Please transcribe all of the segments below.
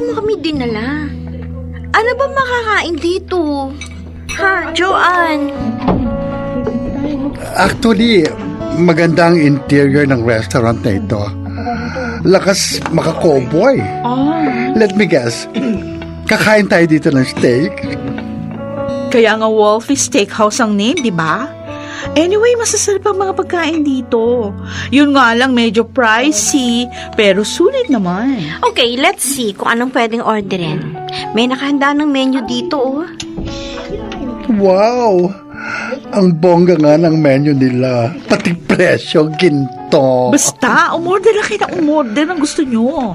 dito mo kami dinala? Ano ba makakain dito? Ha, Joanne? Actually, maganda ang interior ng restaurant na ito. Lakas maka-cowboy. Let me guess. Kakain tayo dito ng steak? Kaya nga Wolfie Steakhouse ang name, di ba? Anyway, masasarap ang mga pagkain dito. Yun nga lang, medyo pricey, pero sulit naman. Okay, let's see kung anong pwedeng orderin. May nakahanda ng menu dito, oh. Wow! Ang bongga nga ng menu nila. Pati presyo, ginto. Basta, umorder lang kayo ng umorder ng gusto nyo.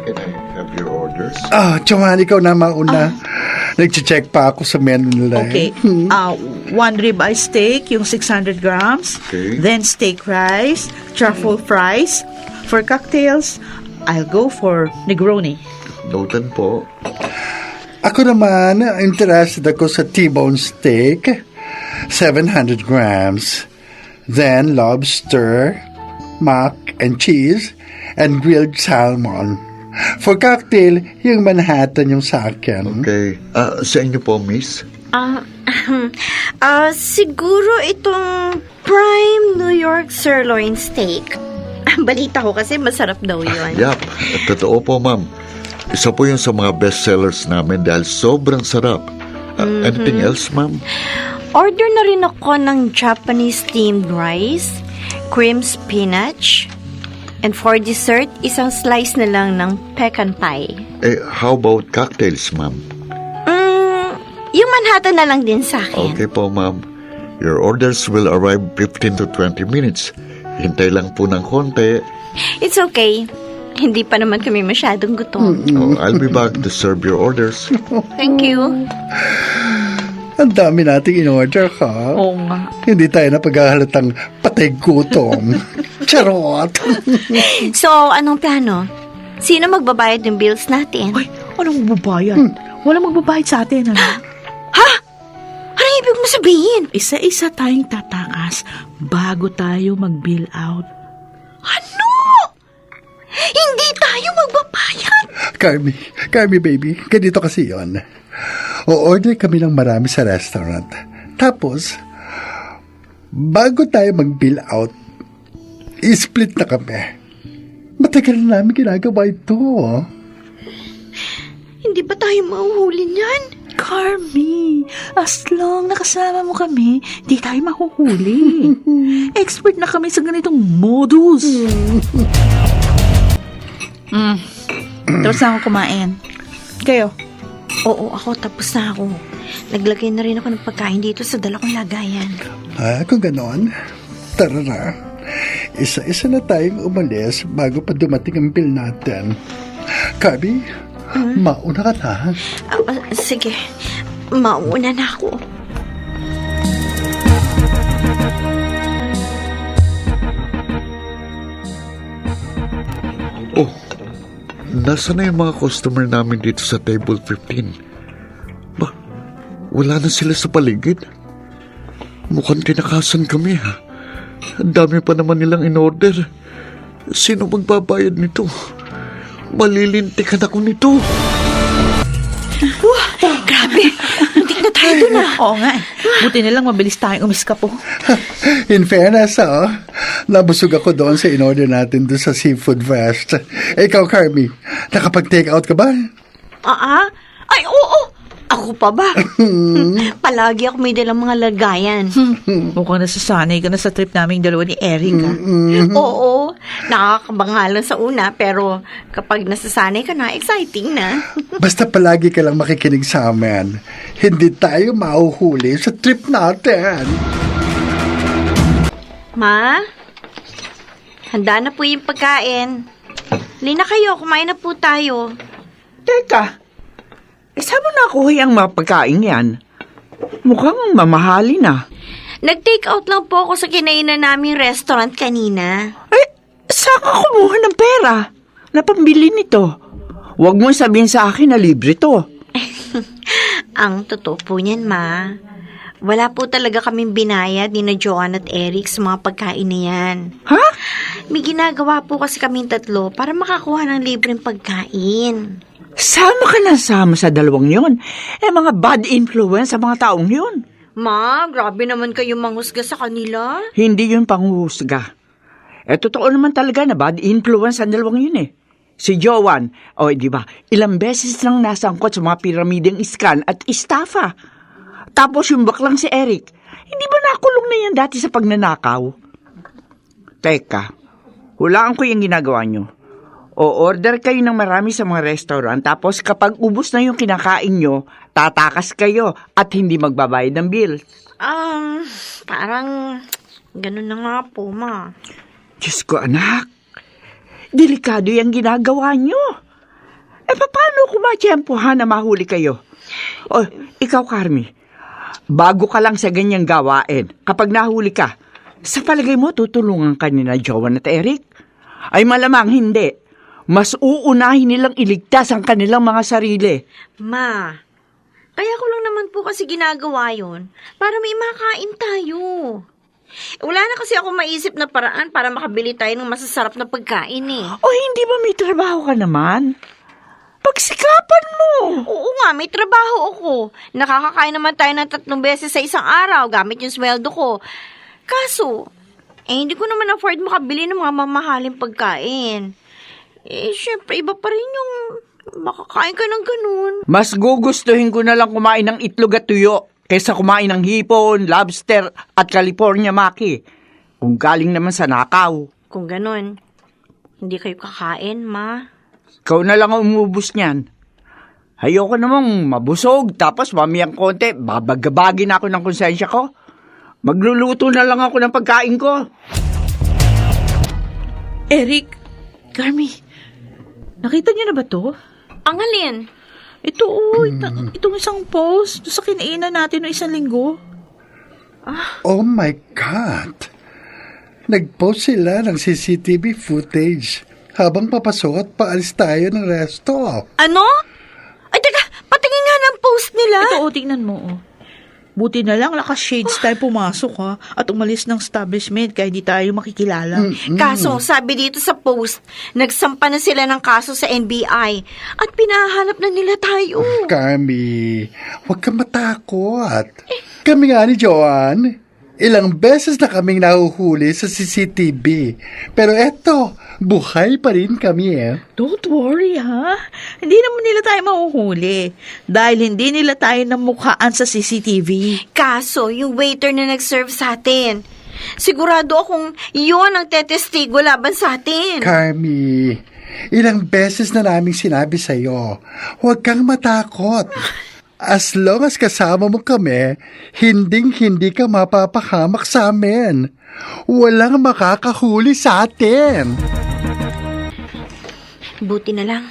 Can I have your orders? Joanne, ikaw na mauna. Nag-check pa ako sa menu nila. Okay, one ribeye steak, yung 600 grams. Okay. Then steak rice, truffle fries. For cocktails, I'll go for Negroni. Noted po. Ako naman, interested ako sa T-bone steak, 700 grams. Then lobster, mac and cheese, and grilled salmon. For cocktail, yung Manhattan yung sa akin. Okay. Sa inyo po, miss? Siguro itong prime New York sirloin steak. Balita ko kasi masarap daw yun. Yap. Totoo po, ma'am. Isa po yun sa mga bestsellers namin dahil sobrang sarap. Anything else, ma'am? Order na rin ako ng Japanese steamed rice, cream spinach, and for dessert, isang slice na lang ng pecan pie. How about cocktails, ma'am? Yung Manhattan na lang din sa akin. Okay po, ma'am. Your orders will arrive 15 to 20 minutes. Hintay lang po ng konti. It's okay. Hindi pa naman kami masyadong gutom. I'll be back to serve your orders. Thank you. Ang dami nating in-order, ha? Oo nga. Hindi tayo napaghahalatang patay gutom. Charot! So, anong plano? Sino magbabayad ng bills natin? Ay, anong magbabayad? Walang magbabayad sa atin, ano? Ha? Anong ibig mo sabihin? Isa-isa tayong tatakas bago tayo mag-bill out. Ano? Hindi tayo magbabayad? Carmi baby, ganito kasi yon. O-order kami ng marami sa restaurant. Tapos, bago tayo mag-bill out, i-split na kami. Matagal na namin ginagawa ito. Hindi ba tayo mahuhuli niyan? Carmi, as long nakasama mo kami, di tayo mahuhuli. Expert na kami sa ganitong modus. Tapos na ako kumain. Kayo? Oo, ako tapos na ako. Naglagay na rin ako ng pagkain dito sa dala kong lagayan. Kung ganon, tara na. Isa-isa na tayong umalis bago pa dumating ang bill natin. Kabi, mauna ka na. Sige, mauna na ako. Oh, nasa na yung mga customer namin dito sa table 15? Ba, wala na sila sa paligid? Mukhang tinakasan kami, ha? Ang dami pa naman nilang in-order. Sino magbabayad nito? Malilintikan ako nito. Grabe, hindi na tayo dun ah. Oo nga. Buti na lang mabilis tayong umiska po. In fairness, nabusog ako doon sa in-order natin doon sa Seafood Fest. Ikaw, Carmi, nakapag-take out ka ba? Ay, oo. Ako pa ba? Palagi ako may dalang mga lagayan. Mukhang nasasanay ka na sa trip naming dalawa ni Erica. Oo, nakakabangalan sa una, pero kapag nasasanay ka na, exciting na. Basta palagi ka lang makikinig sa amin. Hindi tayo mahuhuli sa trip natin. Ma? Handa na po yung pagkain. Lina kayo, kumain na po tayo. Teka, saan mo nakuha yung mga pagkain yan? Mukhang mamahali na. Nag-take out lang po ako sa kinainan naming restaurant kanina. Saan ka kumuha ng pera na pambili nito? Huwag mo sabihin sa akin na libre to. Ang totoo po niyan, Ma. Wala po talaga kaming binayad ni na Joanne at Eric sa mga pagkain na yan. Ha? May ginagawa po kasi kaming tatlo para makakuha ng libreng pagkain. Sama ka na sama sa dalawang yon. Mga bad influence sa mga taong yon. Ma, grabe naman kayo manghusga sa kanila. Hindi yun panghuhusga. Totoo naman talaga na bad influence ang dalawang yun eh. Si Joanne, di ba, ilang beses lang nasangkot sa mga piramideng iskan at istafa. Tapos yung baklang si Eric, hindi ba nakulong na yan dati sa pagnanakaw? Teka, hulaan ko yung ginagawa nyo. O-order kayo ng marami sa mga restaurant, tapos kapag ubos na yung kinakain nyo, tatakas kayo at hindi magbabayad ng bill. Parang ganun na nga po, Ma. Diyos ko, anak. Delikado yung ginagawa nyo. Paano kung matiyempohan na mahuli kayo? Ikaw, Carmi, bago ka lang sa ganyang gawain, kapag nahuli ka, sa palagay mo tutulungan ka ni na Joanne at Eric? Ay malamang hindi. Mas uunahin nilang iligtas ang kanilang mga sarili. Ma, kaya ko lang naman po kasi ginagawa yon para may makain tayo. Wala na kasi ako maisip na paraan para makabili tayo ng masasarap na pagkain eh. Hindi ba may trabaho ka naman? Pagsikapan mo! Oo nga, may trabaho ako. Nakakakain naman tayo ng 3 beses sa isang araw gamit yung sweldo ko. Kaso, hindi ko naman afford makabili ng mga mamahaling pagkain. Syempre, iba pa rin yung makakain ka ng ganun. Mas gugustuhin ko na lang kumain ng itlog at tuyo kaysa kumain ng hipon, lobster at California maki. Kung galing naman sa nakaw. Kung ganun, hindi kayo kakain, Ma. Ikaw na lang ang umubos niyan. Ayoko namang mabusog, tapos mamayang konti, babagabagin ako ng konsensya ko. Magluluto na lang ako ng pagkain ko. Eric, Carmi, nakita niyo na ba to? Ang alin? Ito, itong isang post sa kinainan natin noong 1 linggo. Oh my God! Nag-post sila ng CCTV footage habang papasok at paalis tayo ng resto. Ano? Ay, teka, patingin nga ng post nila. Ito, tingnan mo. Buti na lang naka-shades tayo pumasok at umalis ng establishment kaya di tayo makikilala. Kaso, sabi dito sa post, nagsampa na sila ng kaso sa NBI at pinahanap na nila tayo. Carmi, huwag kang matakot. Kami nga ni Joanne, ilang beses na kaming nahuhuli sa CCTV. Pero eto, buhay pa rin kami Don't worry, Hindi naman nila tayo mahuhuli dahil hindi nila tayo namukhaan sa CCTV. Kaso, yung waiter na nag-serve sa atin, sigurado akong yun ang tetestigo laban sa atin. Carmi, ilang beses na naming sinabi sa'yo, huwag kang matakot. As long as kasama mo kami, hinding-hindi ka mapapahamak sa amin. Walang makakahuli sa atin. Buti na lang.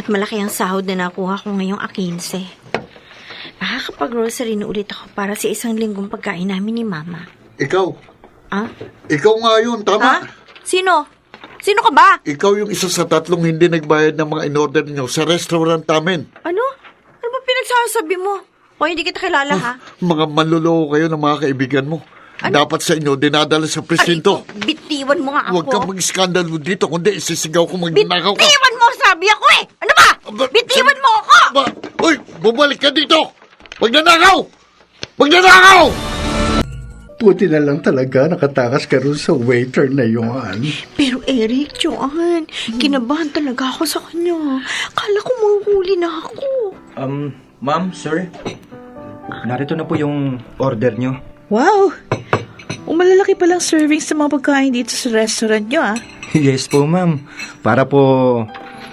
At malaki ang sahod na nakuha ko ngayong 15. Makakapag-grocery na ulit ako para sa 1 linggong pagkain namin ni Mama. Ikaw. Ikaw nga yun, tama? Sino? Sino ka ba? Ikaw yung isa sa 3 hindi nagbayad ng mga in-order niyo sa restaurant namin. Ano? Ano ba pinagsasabi mo? O hindi kita kilala, ha? Mga manluloko kayo ng mga kaibigan mo. Dapat sa inyo, dinadala sa presinto. Bitiwan mo nga ako. Huwag kang mag-skandalo dito, kundi isisigaw ko magnanakaw ka. Bitiwan mo, sabi ako eh! Ano ba? Bitiwan mo ako! Uy, bumalik ka dito! Magnanakaw! Magnanakaw! Buti na lang talaga nakatakas ka rin sa waiter na yon. Pero Eric, Joanne, kinabahan talaga ako sa kanya. Kala ko mahuhuli na ako. Ma'am, sir, narito na po yung order nyo. Wow! Malalaki palang servings sa mga pagkain dito sa restaurant nyo, Yes po, ma'am. Para po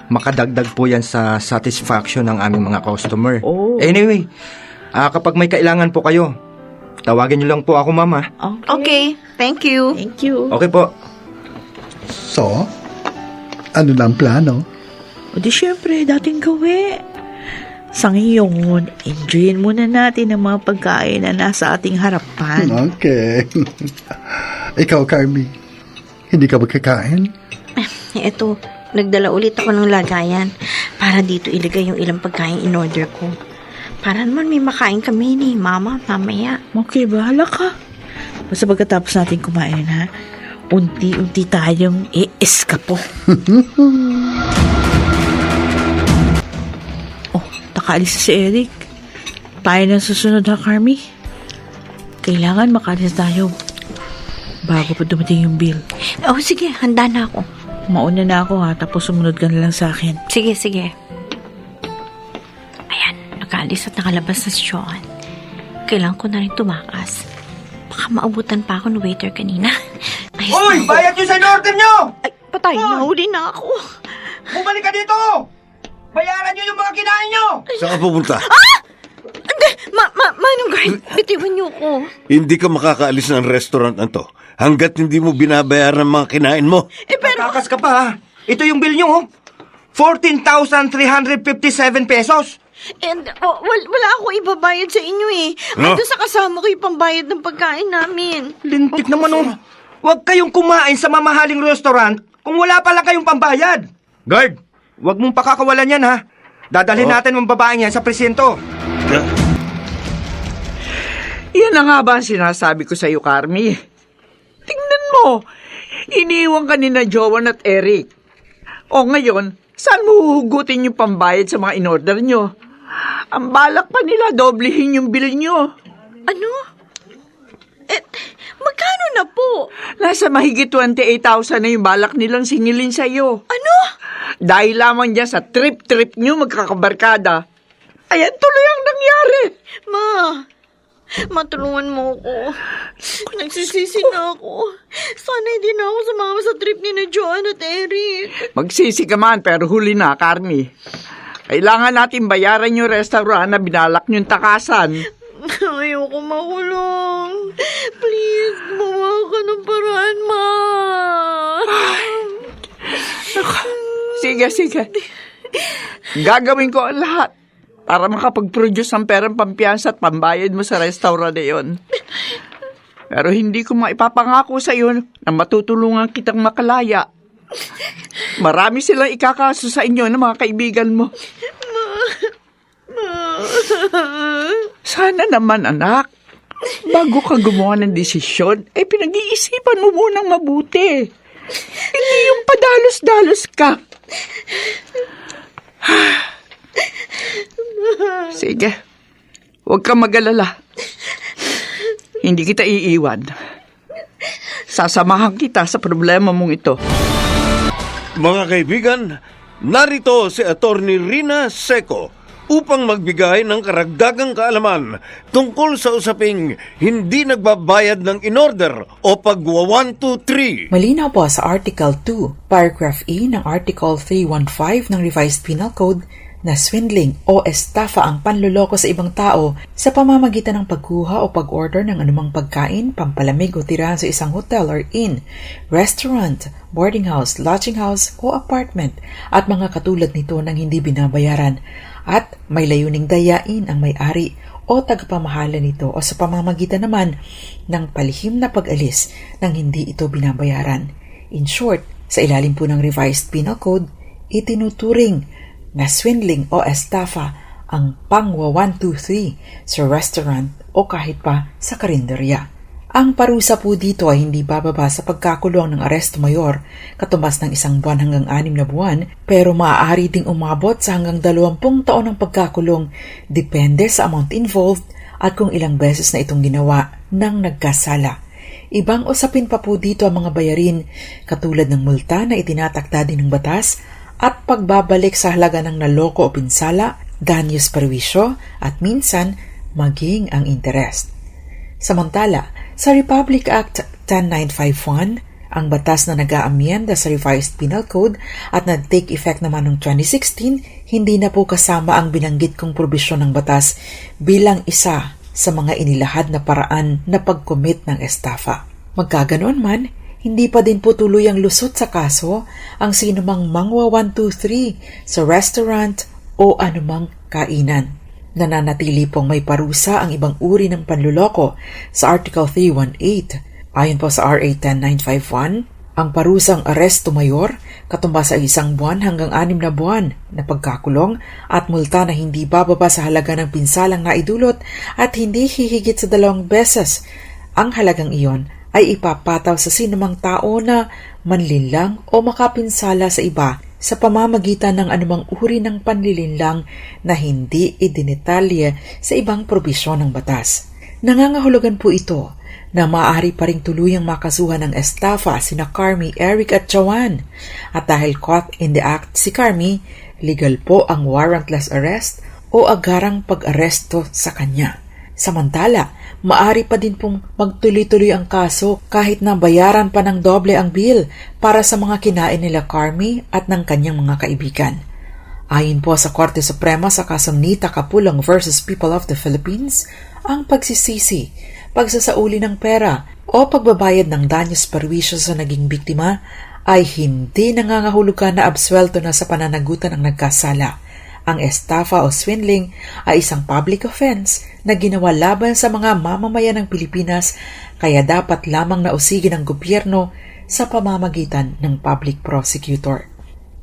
makadagdag po yan sa satisfaction ng aming mga customer. Oh. Anyway, kapag may kailangan po kayo, tawagin nyo lang po ako, ma'am, Okay, thank you. Thank you. Okay po. So, ano na ang plano? O di syempre, dating gawi. Sa ngayon, enjoyin muna natin ang mga pagkain na nasa ating harapan. Okay. Ikaw, Carmi, hindi ka magkakain? Eto, nagdala ulit ako ng lagayan para dito ilagay yung ilang pagkain in order ko. Para naman may makain kami ni Mama mamaya. Okay, bahala ka. Basta pagkatapos natin kumain, ha? Unti-unti tayong i-eskapo. Oh, nakaalis na si Eric. Tayo na susunod, ha, Carmi? Kailangan makaalis tayo bago pa dumating yung bill. Oh, sige, handa na ako. Mauna na ako, ha? Tapos sumunod ka na lang sa akin. Sige, sige. Ayan, nakaalis at nakalabas na si Joan. Kailangan ko na rin tumakas. Baka maabutan pa ako ng waiter kanina. Ayos Uy, na. bayad nyo sa in-order nyo! Ay, patay, nahuli na ako. Bumalik ka dito! Bayaran nyo yung mga kinain nyo! Saan ka pupunta? Hindi, Manong Guard, bitiwan niyo ko. Hindi ka makakaalis ng restaurant na to hanggat hindi mo binabayaran ang mga kinain mo. Kakas ka pa, ha? Ito yung bill nyo, oh. 14,357 pesos. And wala ako ibabayad sa inyo eh. Ano? Ando sa kasama ko yung pambayad ng pagkain namin. Lintik naman, oh. Huwag kayong kumain sa mamahaling restaurant kung wala pala kayong pambayad. Guard, huwag mong pakakawalan yan, ha? Dadalhin natin ang babaeng yan sa presinto. Yan na nga ba ang sinasabi ko sa iyo, Carmi? Tingnan mo, iniwan ka ni na Joan at Eric. O ngayon, saan mo huhugutin yung pambayad sa mga in-order nyo? Ang balak pa nila, doblehin yung bill nyo. Ano? Magkano na po? Nasa mahigit 28,000 na yung balak nilang singilin sa iyo. Ano? Dahil lamang dyan sa trip-trip nyo magkakabarkada. Ayan tuloy ang nangyari. Matulungan mo ako. Nagsisisi na ako. Sana hindi na ako sumama sa trip ni na Joan at Eric. Magsisi ka man, pero huli na, Carmi. Kailangan natin bayaran yung restaurant na binalak nyong takasan. Ayoko makulong. Please, gumawa ka ng paraan, Ma. Sige. Gagawin ko ang lahat para makapag-produce ng perang pampiyansa at pambayad mo sa restaurant na yun. Pero hindi ko maipapangako sa iyo na matutulungan kitang makalaya. Marami silang ikakaso sa inyo ng mga kaibigan mo. Sana naman, anak, bago ka gumawa ng desisyon, pinag-iisipan mo munang mabuti. Hindi yung padalos-dalos ka. Sige, huwag kang mag-alala. Hindi kita iiwan. Sasamahan kita sa problema mong ito. Mga kaibigan, narito si Attorney Rina Seco upang magbigay ng karagdagang kaalaman tungkol sa usaping hindi nagbabayad ng in-order o pagwa 1, 2, 3. Malinaw po sa Article 2, Paragraph E ng Article 315 ng Revised Penal Code na swindling o estafa ang panloloko sa ibang tao sa pamamagitan ng pagkuha o pag-order ng anumang pagkain, pampalamig o tirahan sa isang hotel or inn, restaurant, boarding house, lodging house o apartment at mga katulad nito nang hindi binabayaran at may layuning dayain ang may-ari o tagapamahala nito o sa pamamagitan naman ng palihim na pag-alis nang hindi ito binabayaran. In short, sa ilalim po ng Revised Penal Code, itinuturing na swindling o estafa ang pangwa 1, 2, 3 sa restaurant o kahit pa sa karinderya. Ang parusa po dito ay hindi bababa sa pagkakulong ng aresto mayor, katumbas ng 1 buwan hanggang 6 na buwan, pero maaari ding umabot sa hanggang 20 taon ng pagkakulong depende sa amount involved at kung ilang beses na itong ginawa ng nagkasala. Ibang usapin pa po dito ang mga bayarin, katulad ng multa na itinatakda din ng batas at pagbabalik sa halaga ng naloko o pinsala, danyos perwisyo at minsan maging ang interest. Samantala, sa Republic Act 10951, ang batas na nag-aamyenda sa Revised Penal Code at nag-take effect naman noong 2016, hindi na po kasama ang binanggit kong probisyon ng batas bilang isa sa mga inilahad na paraan na pag-commit ng estafa. Magkaganoon man, hindi pa din po tuloy ang lusot sa kaso ang sinumang mangwa 1, 2, 3 sa restaurant o anumang kainan. Nananatili pong may parusa ang ibang uri ng panluloko sa Article 318. Ayon po sa RA 10951, Ang parusang aresto mayor, katumbas sa 1 buwan hanggang 6 na buwan na pagkakulong at multa na hindi bababa sa halaga ng pinsalang naidulot at hindi hihigit sa 2 beses. Ang halagang iyon ay ipapataw sa sinumang tao na manlinlang o makapinsala sa iba sa pamamagitan ng anumang uri ng panlilinlang na hindi idinetalye sa ibang probisyon ng batas. Nangangahulugan po ito na maaari pa ring tuluyang makasuhan ng estafa sina Carmi, Eric at Joanne. At dahil caught in the act si Carmi, legal po ang warrantless arrest o agarang pag-aresto sa kanya. Samantala, maaari pa din pong magtuloy-tuloy ang kaso kahit na bayaran pa ng doble ang bill para sa mga kinain nila Carmi at ng kanyang mga kaibigan. Ayon po sa Korte Suprema sa kasong Nita Capulong versus People of the Philippines, ang pagsisisi, pagsasauli ng pera o pagbabayad ng danyos perwisyo sa naging biktima ay hindi nangangahulugan na absuelto na sa pananagutan ng nagkasala. Ang estafa o swindling ay isang public offense na ginawa laban sa mga mamamayan ng Pilipinas kaya dapat lamang nausigin ng gobyerno sa pamamagitan ng public prosecutor.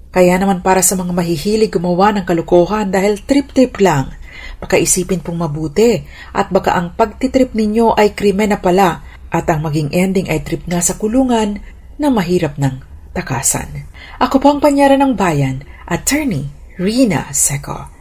Kaya naman para sa mga mahihilig gumawa ng kalokohan dahil trip-trip lang, pakaisipin pong mabuti at baka ang pagtitrip ninyo ay krimen na pala at ang maging ending ay trip na sa kulungan na mahirap ng takasan. Ako po ang Panyara ng Bayan, Attorney Rina Seco.